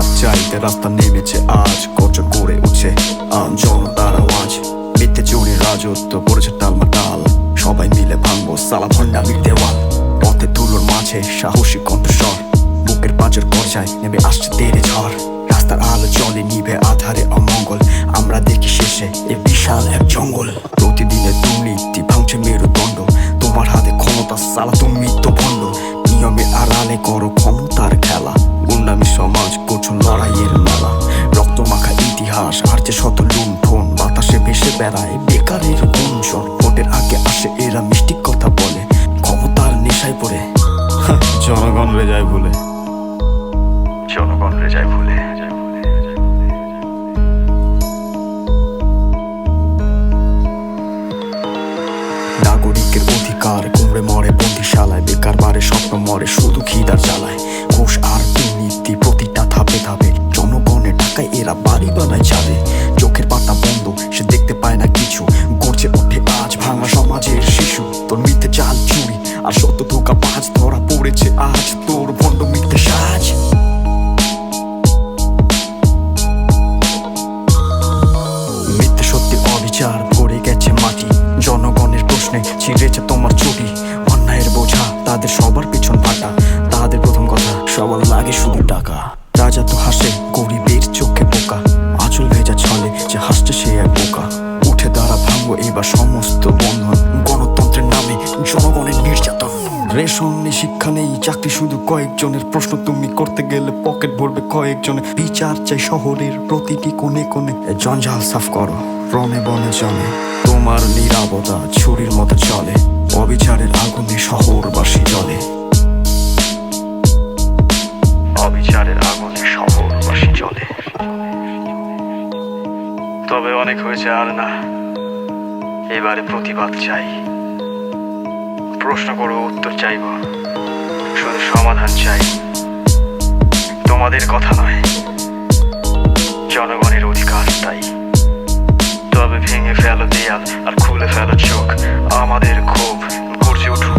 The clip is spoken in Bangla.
প্রতিবাদ চাইতে রাস্তা নেমেছে আজ, গর্জন করে উঠছে জনতার আওয়াজ। মিথ্যে চুরির রাজত্ব পড়েছে টালমাটাল, সবাই মিলে ভাঙবো সালা ভণ্ডামির দেওয়াল। পথে তুলোর মাঝে সাহসী কণ্ঠস্বর, বুকের পাঁচের পর্যায়ে নেমে আসছে তেরে ঝড়। রাস্তার আলো জলে নিভে আধারে অমঙ্গল, আমরা দেখি শেষে এ বিশাল এক জঙ্গল। প্রতিদিনের দুর্নীতি ভাঙছে মেরুদণ্ড, তোমার হাতে ক্ষমতা সালা তুমি তো ভণ্ড। নিয়মের আড়ালে করো ক্ষমতার খেলা, গুন্ডামি সমাজ করছো লড়াইয়ের মেলা। রক্ত মাখা ইতিহাস আর যে শত লুণ্ঠন, বাতাসে ভেসে বেড়ায় বেকারের গুঞ্জন। ভোটের আগে আসে এরা মিষ্টি কথা বলে, ক্ষমতার নেশায় পড়ে জনগণ রে যায় ভুলে, জনগণ রে যায় ভুলে। নাগরিকের অধিকার কুমড়ে মরে বন্দিশালায়, বেকার বারে স্বপ্ন মরে শুধু খিদার জ্বালায়। ঘুষ আর দুর্নীতি প্রতিটা ধাপে ধাপে, জনগণের টাকায় এরা বাড়ি বানায় চালে। চোখের পাতা বন্ধ, সে দেখতে পায় না কিছু, গড়ছে ওঠে আজ ভাঙা সমাজের শিশু। তোর মিথ্যে চাল চুরি আর সত্য ধোকা বাজ, ধরা পড়েছে আজ তোর ভণ্ড মিথ্যে সাজ। মিথ্যে সত্যির অবিচার ভরে গেছে মাটি, জনগণের প্রশ্নে ছিঁড়েছে তোমার চুরি। অন্যায়ের বোঝা তাদের সবার পিছন ফাটা, তাদের প্রথম কথা সবার লাগে শুধু টাকা। রাজা তো হাসে গরিবের চোখে বোকা, আঁচল ভেজা ছলে যে হাসছে সে এক বোকা। উঠে দাঁড়া ভাঙবো এবার সমস্ত বন্ধন, গণতন্ত্রের নামে জনগণের নির্যাতন। রেশন নেই, শিক্ষা নেই, চাকরি শুধু কয়েকজনের। প্রশ্ন তুমি করতে গেলে পকেট ভরবে কয়েকজনের। বিচার চাই শহরের প্রতিটি কোণে কোণে, জঞ্জাল সাফ করো রণে বনে জনে। তোমার নীরবতা ছুরির মতো চলে, অবিচারের আগুনে শহরবাসী জ্বলে। অবিচারের আগুনে শহরবাসী জ্বলে। তবে অনেক হয়েছে আর না, এবারে প্রতিবাদ চাই। প্রশ্ন করো উত্তর চাইব, শুধু সমাধান চাই। তোমাদের কথা নয়, জনগণের অধিকার তাই। তবে ভেঙে ফেলো দেয়াল আর খুলে ফেলো চোখ, আমাদের ক্ষোভ গর্জে উঠুক।